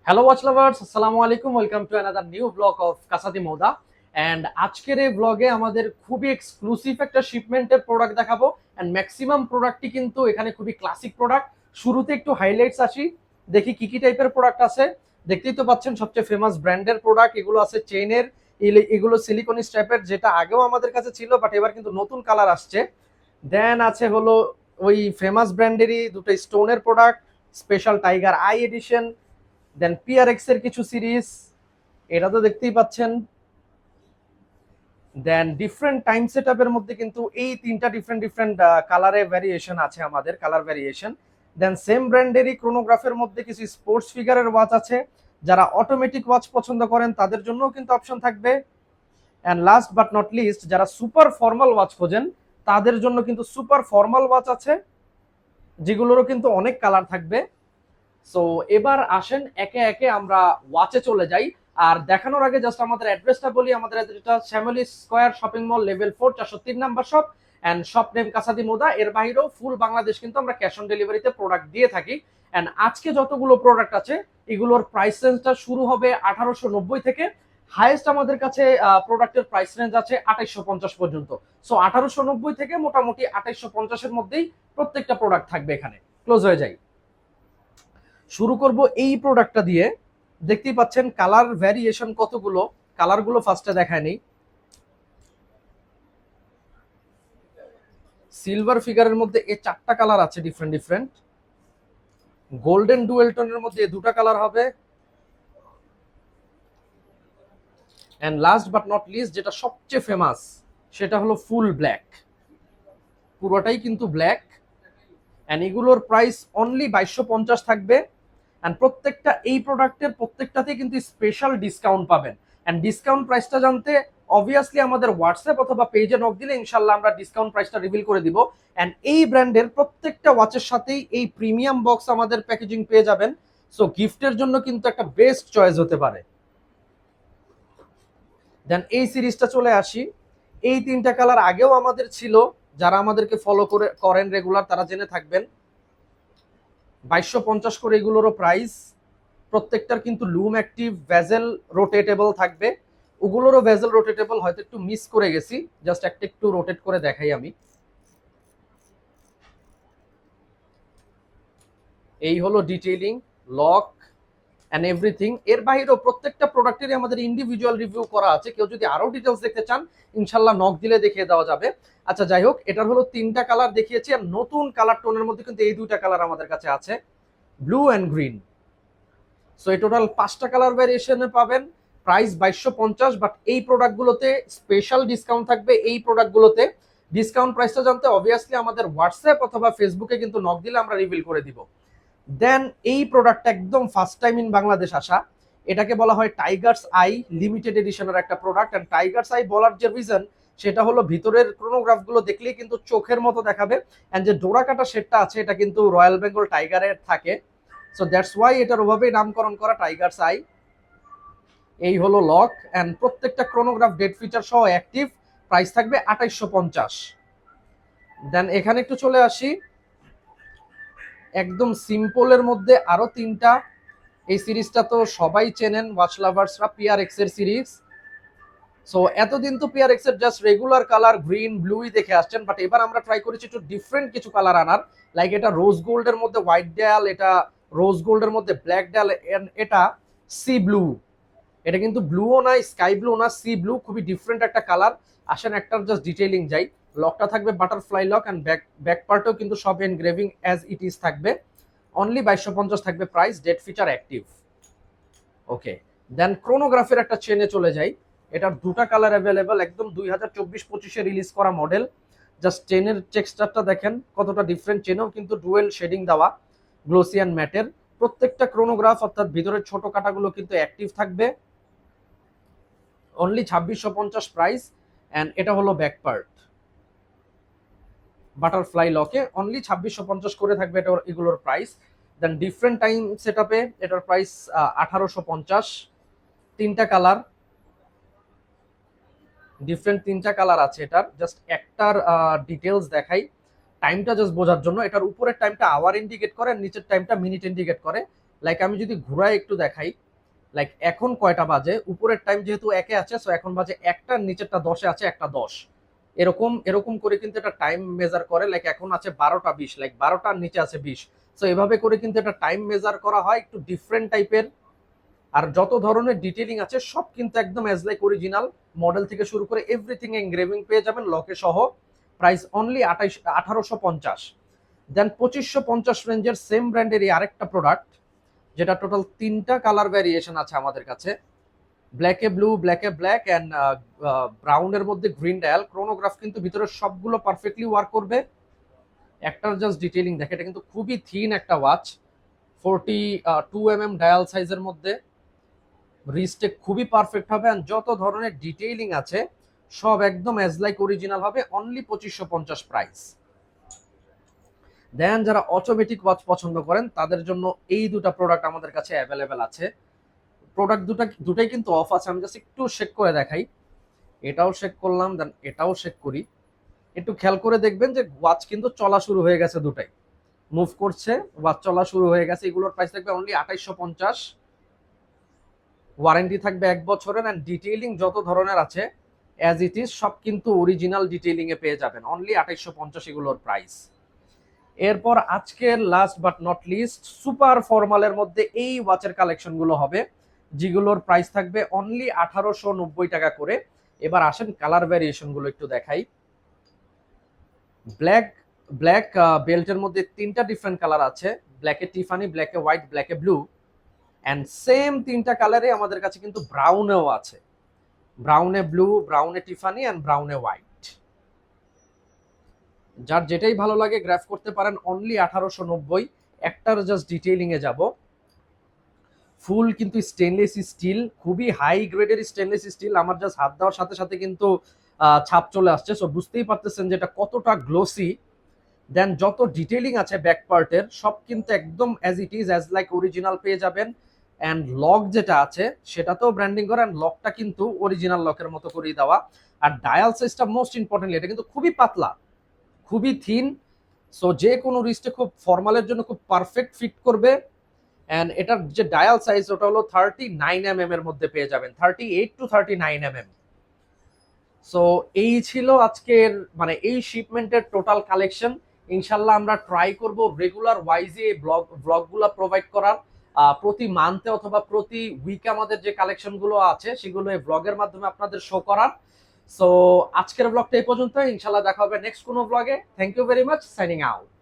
Hello watch lovers, আসসালামু আলাইকুম। Welcome to another new vlog of Kasadi Mouda. And আজকের এই ব্লগে আমাদের খুবই এক্সক্লুসিভ একটা শিপমেন্টের প্রোডাক্ট দেখাবো। অ্যান্ড ম্যাক্সিমাম প্রোডাক্টই কিন্তু এখানে খুবই ক্লাসিক প্রোডাক্ট। শুরুতে একটু হাইলাইটস আসি, দেখি কি কি টাইপের প্রোডাক্ট আছে। দেখতেই তো পাচ্ছেন সবচেয়ে ফেমাস ব্র্যান্ডের প্রোডাক্ট এগুলো আছে, চেইনের। এগুলো সিলিকনিস টাইপের, যেটা আগেও আমাদের কাছে ছিল, বাট এবার কিন্তু নতুন কালার আসছে। দেন আছে হলো ওই ফেমাস ব্র্যান্ডেরই দুটো স্টোনের product, special tiger eye edition. Then PRX এর কিছু সিরিজ, এটা তো দেখতেই পাচ্ছেন। দেন ডিফারেন্ট টাইম সেটআপের মধ্যে কিন্তু এই তিনটা ডিফারেন্ট ডিফারেন্ট কালারে ভ্যারিয়েশন আছে, আমাদের কালার ভ্যারিয়েশন। দেন সেম ব্র্যান্ডেরই ক্রোনোগ্রাফের মধ্যে কিছু স্পোর্টস ফিগারের ওয়াচ আছে। যারা অটোমেটিক ওয়াচ পছন্দ করেন তাদের জন্যও কিন্তু অপশন থাকবে। And last but not list, যারা সুপার ফর্মাল ওয়াচ খোঁজেন তাদের জন্য কিন্তু সুপার ফর্মাল ওয়াচ আছে, যেগুলোরও কিন্তু অনেক কালার থাকবে। সো এবার আসেন একে একে আমরা ওয়াচে চলে যাই। আর দেখানোর আগে জাস্ট আমাদের অ্যাড্রেসটা বলি। আমাদের অ্যাড্রেসটা Shyamoli square shopping mall, level 4, 403 number shop. And shop name Kasadi Moda. এর বাইরেও ফুল বাংলাদেশ কিন্তু আমরা ক্যাশ অন ডেলিভারিতে প্রোডাক্ট দিয়ে থাকি। অ্যান্ড আজকে যতগুলো প্রোডাক্ট আছে এগুলোর প্রাইস রেঞ্জটা শুরু হবে 1890 থেকে। হাইয়েস্ট আমাদের কাছে প্রোডাক্টের প্রাইস রেঞ্জ আছে 2850 পর্যন্ত। সো 1890 থেকে মোটামুটি 2850-এর মধ্যেই প্রত্যেকটা প্রোডাক্ট থাকবে। এখানে ক্লোজ হয়ে যায়। শুরু করব এই প্রোডাক্টটা দিয়ে। দেখতেই পাচ্ছেন কালার ভ্যারিয়েশন কতগুলো, কালারগুলো ফার্স্টে দেখায় নেই। সিলভার ফিগারের মধ্যে এই চারটা কালার আছে ডিফারেন্ট ডিফারেন্ট। গোল্ডেন ডুয়েল টোনের মধ্যে দুটা কালার হবে। And last but not least, যেটা সবচেয়ে ফেমাস, সেটা হলো ফুল ব্ল্যাক। পুরোটাই কিন্তু ব্ল্যাক। এন্ড এগুলোর প্রাইস অনলি 2250 থাকবে। এন্ড প্রত্যেকটা এই প্রোডাক্টের প্রত্যেকটাতেই কিন্তু স্পেশাল ডিসকাউন্ট পাবেন। এন্ড ডিসকাউন্ট প্রাইসটা জানতে অবভিয়াসলি আমাদের হোয়াটসঅ্যাপ অথবা পেজে নক দিলে ইনশাল্লাহ আমরা ডিসকাউন্ট প্রাইসটা রিভিল করে দিব। এন্ড এই ব্র্যান্ডের প্রত্যেকটা ওয়াচের সাথেই এই প্রিমিয়াম বক্স আমাদের প্যাকেজিং পেয়ে যাবেন। সো গিফটের জন্য কিন্তু একটা বেস্ট চয়েস হতে পারে। দেন এই সিরিজটা চলে আসি। এই তিনটা কালার আগেও আমাদের ছিল, যারা আমাদেরকে ফলো করেন রেগুলার তারা জেনে থাকবেন। 2250 করে এগুলোরও প্রাইস। প্রত্যেকটার কিন্তু লুম অ্যাক্টিভ ভেজেল রোটেটেবল থাকবে। ওগুলোরও ভেজেল রোটেটেবল, হয়তো একটু মিস করে গেছি, জাস্ট একটা একটু রোটেট করে দেখাই আমি। এই হলো ডিটেইলিং, লক অ্যান্ড এভরিথিং। এর বাইরেও প্রত্যেকটা প্রোডাক্টেরই আমাদের ইন্ডিভিজুয়াল রিভিউ করা আছে। কেউ যদি আরো ডিটেলস দেখতে চান ইনশাল্লাহ নক দিলে দেখিয়ে দেওয়া যাবে। আচ্ছা যাই হোক, এটার হলো তিনটা কালার দেখিয়েছি। আর নতুন কালার টোনের মধ্যে কিন্তু এই দুইটা কালার আমাদের কাছে আছে, ব্লু অ্যান্ড গ্রিন। সো এই টোটাল 5টা কালার ভ্যারিয়েশনে পাবেন। প্রাইস 2250, বাট এই প্রোডাক্টগুলোতে স্পেশাল ডিসকাউন্ট থাকবে। এই প্রোডাক্টগুলোতে ডিসকাউন্ট প্রাইসটা জানতে অবভিয়াসলি আমাদের হোয়াটসঅ্যাপ অথবা ফেসবুকে কিন্তু নক দিলে আমরা রিভিল করে দিব। দেন এই প্রোডাক্টটা একদম ফার্স্ট টাইম ইন বাংলাদেশ আসা। এটাকে বলা হয় টাইগার্স আই লিমিটেড এডিশনের একটা প্রোডাক্ট। অ্যান্ড টাইগার্স আই বলার যে রিজন, সেটা হলো ভিতরের ক্রোনোগ্রাফগুলো দেখলেই কিন্তু চোখের মতো দেখাবে। অ্যান্ড যে ডোরা কাটা শেডটা আছে এটা কিন্তু রয়্যাল বেঙ্গল টাইগারের থাকে। সো দ্যাটস ওয়াই এটার ওভাবেই নামকরণ করা টাইগার্স আই। এই হলো লক। অ্যান্ড প্রত্যেকটা ক্রোনোগ্রাফ ডেট ফিচার সহ অ্যাক্টিভ। প্রাইস থাকবে 2850। দেন এখানে একটু চলে আসি, একদম সিম্পলের মধ্যে আরো তিনটা। এই সিরিজটা তো সবাই চেনেন ওয়াচ লাভার্সরা, পিআরএক্স এর সিরিজ। সো এতদিন তো পিআরএক্স এর জাস্ট রেগুলার কালার গ্রিন ব্লুই দেখে আসছেন, বাট এবার আমরা ট্রাই করেছি একটু ডিফারেন্ট কিছু কালার আনার। লাইক এটা রোজ গোল্ডের মধ্যে হোয়াইট ডায়াল, এটা রোজ গোল্ডের মধ্যে ব্ল্যাক ডায়াল, এটা সি ব্লু। এটা কিন্তু ব্লুও না, স্কাই ব্লু না, সি ব্লু, খুবই ডিফারেন্ট একটা কালার। আসেন একটার জাস্ট ডিটেইলিং যাই। লকটা থাকবে বাটারফ্লাই লক। অ্যান্ড ব্যাক পার্টেও কিন্তু সব এনগ্রেভিং অ্যাজ ইট ইজ থাকবে। অনলি 2250 থাকবে প্রাইস, ডেট ফিচার অ্যাক্টিভ। ওকে, দেন ক্রোনোগ্রাফের একটা চেনে চলে যাই। এটার দুটা কালার অ্যাভেলেবল, একদম 2024-25-এ রিলিজ করা মডেল। জাস্ট চেনের টেক্সচারটা দেখেন কতটা ডিফারেন্ট। চেনেও কিন্তু ডুয়েল শেডিং দেওয়া, গ্লোসি অ্যান্ড ম্যাটের। প্রত্যেকটা ক্রোনোগ্রাফ অর্থাৎ ভিতরের ছোট কাটাগুলো কিন্তু অ্যাক্টিভ থাকবে। Only 2650 price. অ্যান্ড এটা হলো ব্যাক পার্ট বাটারফ্লাই লকে, অনলি 2650 করে থাকবে এটা, এগুলোর প্রাইস। দেন ডিফারেন্ট টাইম সেট আপে এটার প্রাইস 1850। তিনটা কালার, ডিফারেন্ট তিনটা কালার আছে এটার। জাস্ট একটার ডিটেলস দেখাই টাইমটা জাস্ট বোঝার জন্য। এটার উপরের টাইমটা আওয়ার ইন্ডিকেট করে, নিচের টাইমটা মিনিট ইন্ডিকেট করে। লাইক আমি যদি ঘুরায় একটু দেখাই, লাইক এখন কয়টা বাজে, উপরের টাইম যেহেতু একে আছে, সো এখন বাজে একটার, নিচেরটা 10-এ আছে, একটা 10, এরকম এরকম করে কিন্তু এটা টাইম মেজার করে। লাইক এখন আছে 12টা 20, লাইক 12টার নিচে আছে 20, সো এভাবে করে কিন্তু এটা টাইম মেজার করা হয়, একটু ডিফারেন্ট টাইপের। আর যত ধরনের ডিটেইলিং আছে সব কিন্তু একদম অ্যাজ লাইক অরিজিনাল, মডেল থেকে শুরু করে এভরিথিং এনগ্রেভিং পেয়ে যাবেন লকে সহ। Price only 1850। দেন 2550 রেঞ্জের সেম ব্র্যান্ডেরই আরেকটা প্রোডাক্ট, যেটা টোটাল 3টা কালার ভ্যারিয়েশন আছে আমাদের কাছে, ব্ল্যাকে ব্লু, ব্ল্যাকে ব্ল্যাক অ্যান্ড ব্রাউনের মধ্যে গ্রিন ডায়াল। ক্রোনোগ্রাফ কিন্তু ভিতরে সবগুলো পারফেক্টলি ওয়ার্ক করবে। একটার জাস্ট ডিটেইলিং দেখে, এটা কিন্তু খুবই থিন একটা ওয়াচ, 42 ডায়াল সাইজের মধ্যে, রিস্টে খুবই পারফেক্ট হবে। আর যত ধরনের ডিটেইলিং আছে সব একদম অ্যাজ লাইক অরিজিনাল হবে, অনলি 2550 প্রাইস। দেন যারা অটোমেটিক ওয়াচ পছন্দ করেন তাদের জন্য এই দুটো প্রোডাক্ট আমাদের কাছে অ্যাভেলেবেল আছে। প্রোডাক্ট দুটাই কিন্তু অফ আছে, আমি জাস্ট একটু চেক করে দেখাই। এটাও চেক করলাম, দেন এটাও চেক করি। একটু খেয়াল করে দেখবেন যে ওয়াচ কিন্তু চলা শুরু হয়ে গেছে, দুটাই মুভ করছে, ওয়াচ চলা শুরু হয়ে গেছে। এগুলোর প্রাইস থাকবে অনলি 2850, ওয়ারেন্টি থাকবে 1 বছরের। অ্যান্ড ডিটেইলিং যত ধরনের আছে অ্যাজ ইট ইজ সব কিন্তু অরিজিনাল ডিটেইলিং এ পেয়ে যাবেন, অনলি 2850 এগুলোর প্রাইস। এরপর আজকের last but not least, super ফর্মালের মধ্যে এই ওয়াচের কালেকশন গুলো হবে, যেগুলোর প্রাইস থাকবে অনলি 1890 টাকা করে। এবার আসেন কালার ভ্যারিয়েশন গুলো একটু দেখাই। ব্ল্যাক বেল্টের মধ্যে 3টা ডিফারেন্ট কালার আছে, ব্ল্যাকে টিফানি, ব্ল্যাকে হোয়াইট, ব্ল্যাকে ব্লু। অ্যান্ড সেম 3টা কালারে আমাদের কাছে কিন্তু ব্রাউনেও আছে, ব্রাউনে ব্লু, ব্রাউনে টিফানি অ্যান্ড ব্রাউনে হোয়াইট। যার যেটাই ভালো লাগে গ্র্যাব করতে পারেন, অনলি 1890। একটার জাস্ট ডিটেইলিং এ যাব। ফুল কিন্তু স্টেনলেস স্টিল, খুবই হাই গ্রেডের স্টেনলেস স্টিল। আমার জাস্ট হাত দেওয়ার সাথে সাথে কিন্তু ছাপ চলে আসছে, সো বুঝতেই পারতেছেন যে এটা কতটা গ্লোসি। দেন যত ডিটেইলিং আছে ব্যাক পার্টের সব কিন্তু একদম as it is, as like original পেয়ে যাবেন। অ্যান্ড লক যেটা আছে সেটাতেও ব্র্যান্ডিং করা, অ্যান্ড লকটা কিন্তু অরিজিনাল লকের মতো করেই দেওয়া। আর ডায়াল সাইজটা মোস্ট ইম্পর্টেন্টলি, এটা কিন্তু খুবই পাতলা, খুবই থিন, সো যে কোনো রিস্টে খুব ফর্মালের জন্য খুব পারফেক্ট ফিট করবে। অ্যান্ড এটার যে ডায়াল সাইজ ওটা হলো 39 এর মধ্যে পেয়ে যাবেন, 38 to 39 সো এই ছিল আজকের মানে এই শিপমেন্টের টোটাল কালেকশন। ইনশাল্লাহ আমরা ট্রাই করব রেগুলার ওয়াইজে এই ব্লগগুলো প্রোভাইড করার, প্রতি মান্থে অথবা প্রতি উইকে আমাদের যে কালেকশন গুলো আছে সেগুলো এই ব্লগের মাধ্যমে আপনাদের শো করার। সো আজকের ব্লগটা এই পর্যন্ত, ইনশাল্লাহ দেখা হবে নেক্সট কোনো ব্লগে। Thank you very much, signing out.